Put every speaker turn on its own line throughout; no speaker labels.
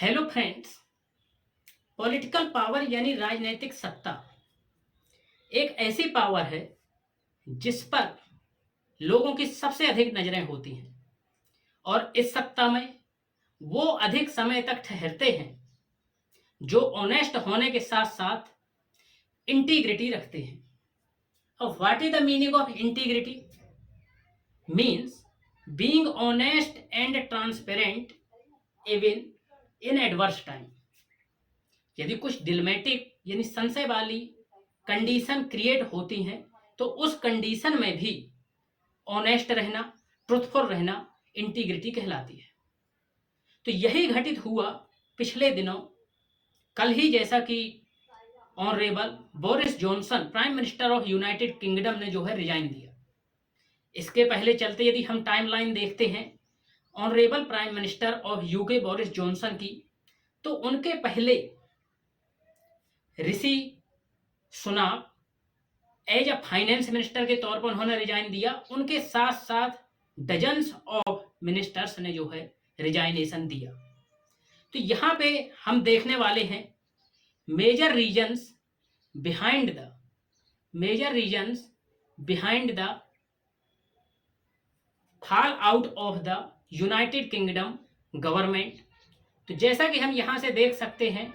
Hello friends. Political power यानी राजनीतिक सत्ता एक ऐसी पावर है जिस पर लोगों की सबसे अधिक नजरें होती हैं और इस सत्ता में वो अधिक समय तक ठहरते हैं जो ऑनेस्ट होने के साथ साथ इंटीग्रिटी रखते हैं। अब what is the meaning of integrity? Means being honest and transparent even in adverse time. यदि कुछ डिलेमेटिक यानी संशय वाली कंडीशन क्रिएट होती हैं तो उस कंडीशन में भी ऑनेस्ट रहना, ट्रुथफुल रहना इंटीग्रिटी कहलाती है। तो यही घटित हुआ पिछले दिनों। कल ही जैसा कि honourable Boris Johnson prime minister of United Kingdom ने जो है रिजाइन दिया। इसके पहले चलते यदि हम टाइमलाइन देखते हैं honourable prime minister of UK Boris Johnson की, तो उनके पहले Rishi Sunak as a finance minister के तौर पर उन्होंने रिजाइन दिया। उनके साथ साथ डजन्स ऑफ मिनिस्टर्स ने जो है रिजाइनेशन दिया। तो यहां पे हम देखने वाले हैं major reasons behind the fall out of the United Kingdom government. तो जैसा कि हम यहां से देख सकते हैं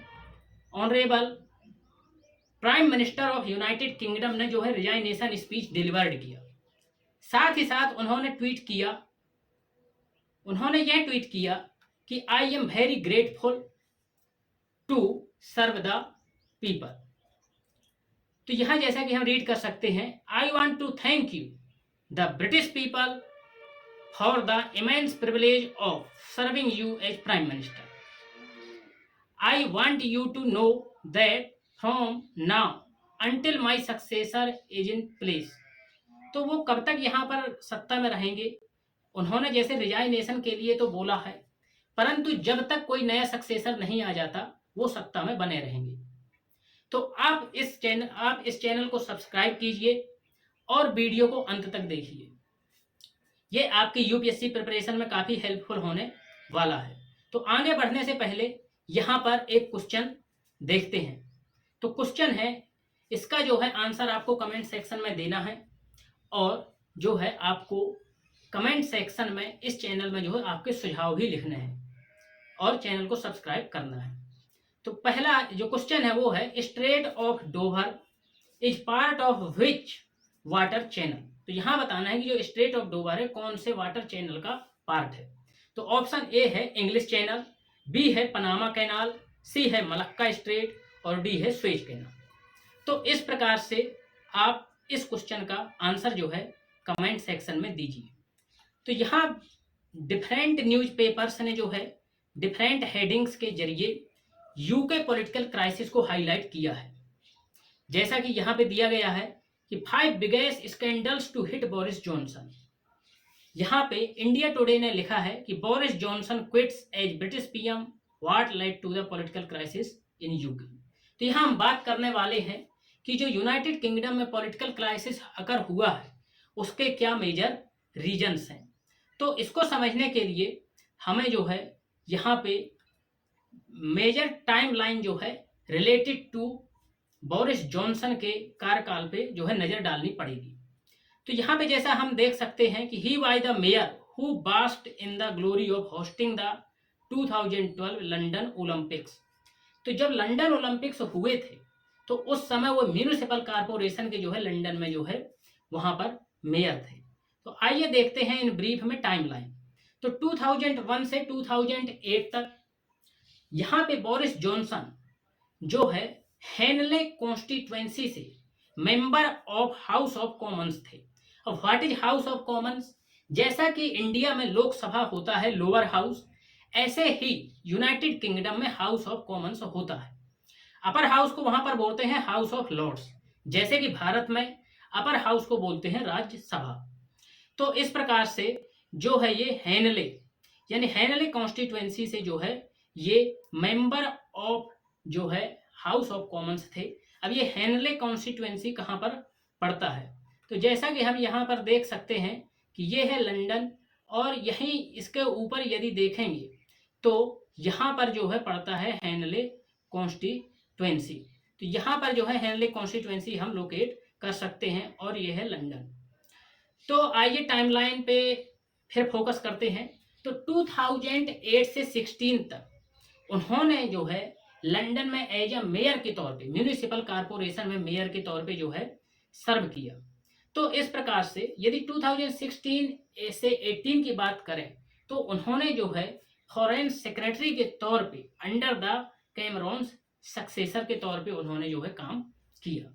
honourable prime minister of United Kingdom ने जो है रिजाइनेशन स्पीच डिलीवर्ड किया। साथ ही साथ उन्होंने यह ट्वीट किया कि I am very grateful to serve the people. तो यहां जैसा कि हम रीड कर सकते हैं, I want to thank you the British people for the immense privilege of serving you as prime minister. I want you to know that from now until my successor is in place. तो वो कब तक यहाँ पर सत्ता में रहेंगे? उन्होंने जैसे रिजाइनेशन के लिए तो बोला है, परंतु जब तक कोई नया सक्सेसर नहीं आ जाता वो सत्ता में बने रहेंगे। तो आप इस चैनल को सब्सक्राइब कीजिए और वीडियो को अंत तक देखिए। ये आपकी यूपीएससी प्रिपरेशन में काफी हेल्पफुल होने वाला है। तो आगे बढ़ने से पहले यहाँ पर एक क्वेश्चन देखते हैं। तो क्वेश्चन है, इसका जो है आंसर आपको कमेंट सेक्शन में देना है और जो है आपको कमेंट सेक्शन में इस चैनल में जो है आपके सुझाव भी लिखने हैं और चैनल को सब्सक्राइब करना है। तो पहला जो क्वेश्चन है वो है, straight of Dover is part of which water channel. तो यहां बताना है कि जो स्ट्रेट ऑफ डोवर है कौन से वाटर चैनल का पार्ट है। तो ऑप्शन ए है इंग्लिश चैनल, बी है पनामा कैनाल, सी है मलक्का स्ट्रेट और डी है स्वेज कैनाल। तो इस प्रकार से आप इस क्वेश्चन का आंसर जो है कमेंट सेक्शन में दीजिए। तो यहाँ डिफरेंट न्यूज़पेपर्स ने जो है डिफरेंट हेडिंग्स के जरिए यूके पॉलिटिकल क्राइसिस को हाईलाइट किया है। जैसा कि यहाँ पे दिया गया है कि 5 biggest scandals to hit Boris Johnson. यहाँ पे इंडिया टुडे ने लिखा है कि Boris Johnson quits as British PM, what led to the political crisis in UK. तो यहाँ हम बात करने वाले हैं कि जो यूनाइटेड किंगडम में पॉलिटिकल क्राइसिस अगर हुआ है उसके क्या मेजर रीजन्स हैं। तो इसको समझने के लिए हमें जो है यहाँ पे मेजर टाइमलाइन जो है रिलेटेड टू बोरिस जॉनसन के कार्यकाल पे जो है नजर डालनी पड़ेगी। तो यहाँ पे जैसा हम देख सकते हैं कि he was the mayor who basked in the glory of hosting the 2012 London Olympics. तो जब लंदन ओलंपिक्स हुए थे तो उस समय वो म्यूनिसिपल कारपोरेशन के जो है लंदन में जो है वहां पर मेयर थे। तो आइए देखते हैं इन ब्रीफ में टाइमलाइन। तो 2001 से 2008 तक यहाँ पे बोरिस जॉनसन जो है हेनले कॉन्स्टिट्यूएंसी से member of house of Commons थे। अब what is house of Commons? जैसा कि इंडिया में लोकसभा होता है लोअर हाउस, ऐसे ही यूनाइटेड किंगडम में हाउस ऑफ कॉमन्स होता है। अपर हाउस को वहां पर बोलते हैं हाउस ऑफ लॉर्ड्स, जैसे कि भारत में अपर हाउस को बोलते हैं राज्यसभा। तो इस प्रकार से जो है ये हेनले यानी हेनले कॉन्स्टिट्यूएंसी से जो है ये मेंबर ऑफ जो है हाउस ऑफ कॉमन्स थे। अब ये हेनले कॉन्स्टिट्यूएंसी कहाँ पर पड़ता है? तो जैसा कि हम यहाँ पर देख सकते हैं कि ये है लंदन और यहीं इसके ऊपर यदि देखेंगे तो यहाँ पर जो है पड़ता है हेनले कॉन्स्टिट्यूएंसी। तो यहाँ पर जो है हेनले कॉन्स्टिट्यूएंसी हम लोकेट कर सकते हैं और ये है लंदन। तो आइए टाइमलाइन पे फिर फोकस करते हैं। तो 2008 से 16 तक उन्होंने जो है लंदन में एज अ मेयर के तौर पे, म्यूनिसिपल कारपोरेशन में मेयर के तौर पे जो है सर्व किया। तो इस प्रकार से यदि 2016 से 18 की बात करें तो उन्होंने जो है फॉरेन सेक्रेटरी के तौर पे अंडर द कैमरॉन्स सक्सेसर के तौर पे उन्होंने जो है काम किया।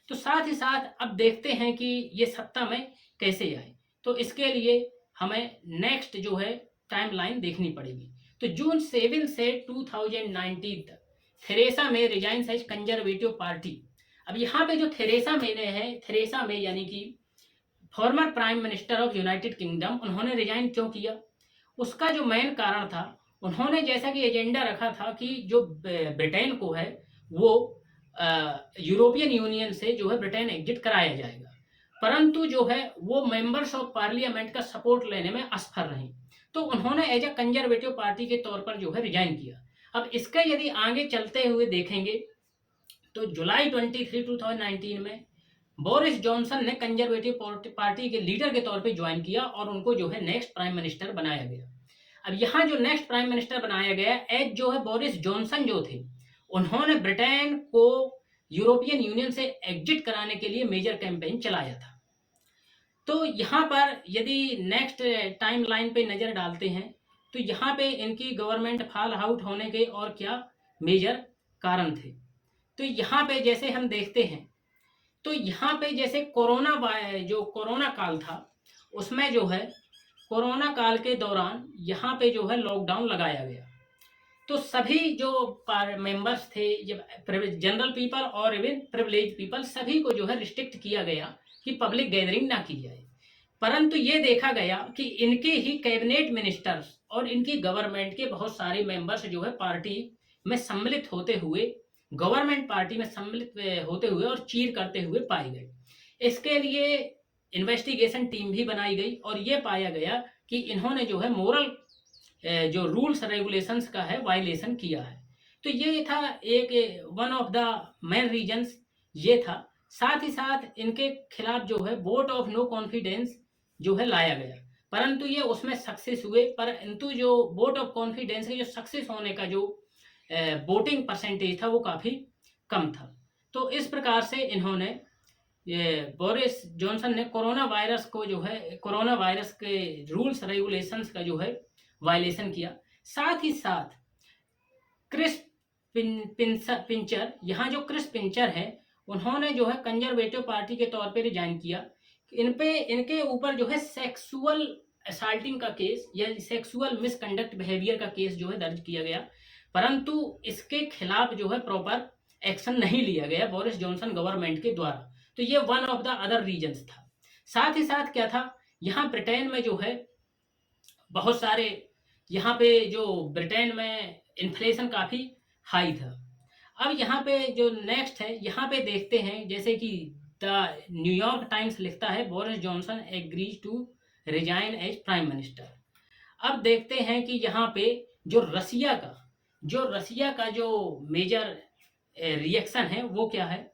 तो साथ ही साथ अब देखते हैं कि ये सत्ता में कैसे आए। तो इसके लिए हमें नेक्स्ट जो है टाइमलाइन देखनी पड़ेगी। तो जून 7 से 2019 तक Theresa May resigns as Conservative party. अब यहाँ पे जो थेरेसा मे ने है, थेरेसा मे यानी कि former prime minister of United kingdom, उन्होंने रिजाइन क्यों किया? उसका जो मेन कारण था, उन्होंने जैसा कि एजेंडा रखा था कि जो ब्रिटेन को है वो यूरोपियन यूनियन से जो है ब्रिटेन एग्जिट कराया जाएगा, परंतु जो है वो मेंबर्स ऑफ पार्लियामेंट का सपोर्ट लेने में असफल रहे। तो उन्होंने एज अ कंजर्वेटिव पार्टी के तौर पर जो है रिजाइन किया। अब इसका यदि आगे चलते हुए देखेंगे तो जुलाई 23, 2019 में बोरिस जॉनसन ने कंजर्वेटिव पार्टी के लीडर के तौर पे ज्वाइन किया और उनको जो है नेक्स्ट प्राइम मिनिस्टर बनाया गया। अब यहाँ जो नेक्स्ट प्राइम मिनिस्टर बनाया गया एज जो है बोरिस जॉनसन जो थे, उन्होंने ब्रिटेन को यूरोपियन यूनियन से एग्जिट कराने के लिए मेजर कैंपेन चलाया था। तो यहाँ पर यदि नेक्स्ट टाइम लाइन पे नज़र डालते हैं तो यहाँ पे इनकी गवर्नमेंट फॉल आउट होने के और क्या मेजर कारण थे। तो यहाँ पे जैसे हम देखते हैं तो यहाँ पे जैसे जो कोरोना काल था उसमें जो है कोरोना काल के दौरान यहाँ पे जो है लॉकडाउन लगाया गया। तो सभी जो मेंबर्स थे, जनरल पीपल और इवन प्रिविलेज पीपल, सभी को जो है रिस्ट्रिक्ट किया गया कि पब्लिक गैदरिंग ना की जाए। परंतु ये देखा गया कि इनके ही कैबिनेट मिनिस्टर्स और इनकी गवर्नमेंट के बहुत सारे मेंबर्स जो है पार्टी में सम्मिलित होते हुए, गवर्नमेंट पार्टी में सम्मिलित होते हुए और चीर करते हुए पाए गए। इसके लिए इन्वेस्टिगेशन टीम भी बनाई गई और ये पाया गया कि इन्होंने जो है मोरल जो रूल्स रेगुलेशंस का है वायलेशन किया है। तो ये था एक one of the main reasons ये था। साथ ही साथ इनके खिलाफ जो है वोट ऑफ नो कॉन्फिडेंस जो है लाया गया, परंतु ये उसमें सक्सेस हुए। परंतु जो वोट ऑफ कॉन्फिडेंस के जो सक्सेस होने का जो वोटिंग परसेंटेज था वो काफ़ी कम था। तो इस प्रकार से इन्होंने बोरिस जॉनसन ने कोरोना वायरस को जो है कोरोना वायरस के रूल्स रेगुलेशंस का जो है वायलेशन किया। साथ ही साथ क्रिस पिंचर, यहाँ जो क्रिस पिंचर है उन्होंने जो है कंजर्वेटिव पार्टी के तौर पे रिजाइन किया। इनके ऊपर जो है सेक्सुअल असल्टिंग का केस या सेक्सुअल मिसकंडक्ट बिहेवियर का केस जो है दर्ज किया गया, परंतु इसके खिलाफ जो है प्रॉपर एक्शन नहीं लिया गया बोरिस जॉनसन गवर्नमेंट के द्वारा। तो ये one of the other reasons था। साथ ही साथ क्या था, यहाँ ब्रिटेन में जो है बहुत सारे, यहाँ पे जो ब्रिटेन में इन्फ्लेशन काफ़ी हाई था। अब यहाँ पे जो नेक्स्ट है, यहाँ पे देखते हैं जैसे कि द न्यूयॉर्क टाइम्स लिखता है Boris Johnson agrees to resign as prime minister. अब देखते हैं कि यहाँ पे जो रसिया का जो मेजर रिएक्शन है वो क्या है।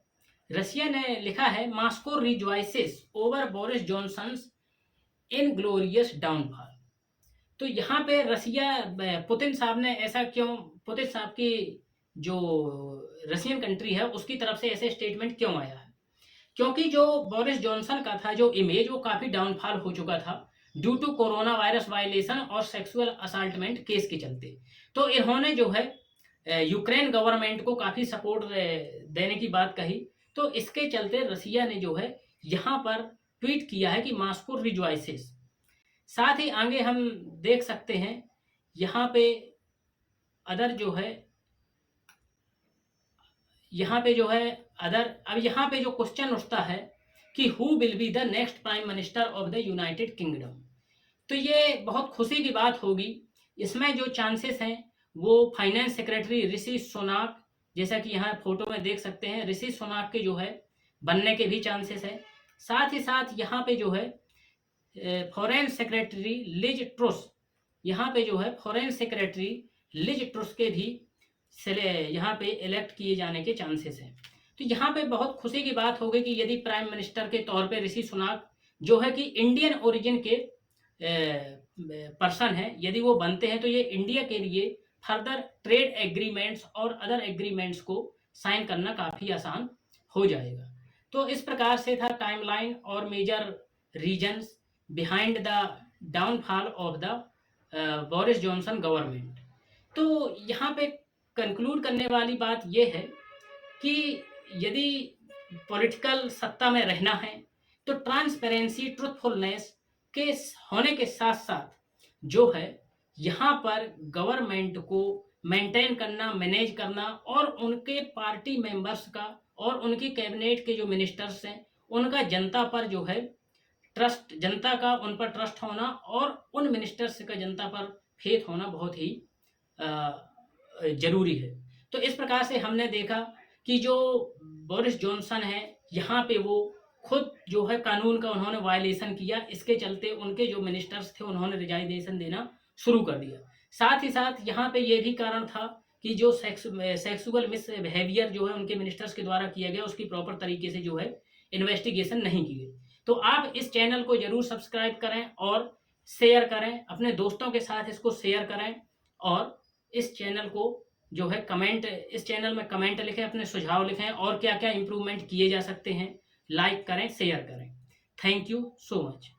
रसिया ने लिखा है Moscow rejoices over Boris Johnson's inglorious downfall. तो यहाँ पे रसिया, पुतिन साहब ने ऐसा क्यों, पुतिन साहब की जो रशियन कंट्री है उसकी तरफ से ऐसे स्टेटमेंट क्यों आया है? क्योंकि जो बोरिस जॉनसन का था जो इमेज वो काफ़ी डाउनफॉल हो चुका था due to corona virus violation और सेक्सुअल असाल्टमेंट केस के चलते। तो इन्होंने जो है यूक्रेन गवर्नमेंट को काफ़ी सपोर्ट देने की बात कही। तो इसके चलते रसिया ने जो है यहाँ पर ट्वीट किया है कि मॉस्को रिजॉइसेस। साथ ही आगे हम देख सकते हैं यहाँ पे अदर जो है, यहाँ पे जो है अदर, अब यहाँ पे जो क्वेश्चन उठता है कि who will be the next prime minister of the United kingdom. तो ये बहुत खुशी की बात होगी। इसमें जो चांसेस हैं वो फाइनेंस सेक्रेटरी ऋषि सुनाक, जैसा कि यहाँ फोटो में देख सकते हैं, ऋषि सुनाक के जो है बनने के भी चांसेस है। साथ ही साथ यहाँ पे जो है फॉरेन सेक्रेटरी लिज ट्रुस, यहाँ पे जो है फॉरेन सेक्रेटरी लिज ट्रुस के भी यहाँ पे इलेक्ट किए जाने के चांसेस हैं। तो यहाँ पे बहुत खुशी की बात होगी कि यदि प्राइम मिनिस्टर के तौर पे ऋषि सुनाक जो है कि इंडियन ओरिजिन के पर्सन है, यदि वो बनते हैं तो ये इंडिया के लिए फर्दर ट्रेड एग्रीमेंट्स और अदर एग्रीमेंट्स को साइन करना काफ़ी आसान हो जाएगा। तो इस प्रकार से था टाइमलाइन और major reasons behind the downfall of the Boris Johnson government. तो यहाँ पे कंक्लूड करने वाली बात यह है कि यदि पॉलिटिकल सत्ता में रहना है तो ट्रांसपेरेंसी, ट्रुथफुलनेस के होने के साथ साथ जो है यहाँ पर गवर्नमेंट को मेंटेन करना, मैनेज करना और उनके पार्टी मेंबर्स का और उनकी कैबिनेट के जो मिनिस्टर्स हैं उनका जनता पर जो है ट्रस्ट, जनता का उन पर ट्रस्ट होना और उन मिनिस्टर्स का जनता पर फेथ होना बहुत ही जरूरी है। तो इस प्रकार से हमने देखा कि जो बोरिस जॉनसन है यहाँ पे वो खुद जो है कानून का उन्होंने वायलेशन किया, इसके चलते उनके जो मिनिस्टर्स थे उन्होंने रिजाइनेशन देना शुरू कर दिया। साथ ही साथ यहाँ पे ये भी कारण था कि जो सेक्सुअल मिसबिहेवियर जो है उनके मिनिस्टर्स के द्वारा किया गया उसकी प्रॉपर तरीके से जो है इन्वेस्टिगेशन नहीं की गई। तो आप इस चैनल को जरूर सब्सक्राइब करें और शेयर करें, अपने दोस्तों के साथ इसको शेयर करें और इस चैनल को जो है इस चैनल में कमेंट लिखें, अपने सुझाव लिखें और क्या क्या इम्प्रूवमेंट किए जा सकते हैं, लाइक करें, शेयर करें। Thank you so much.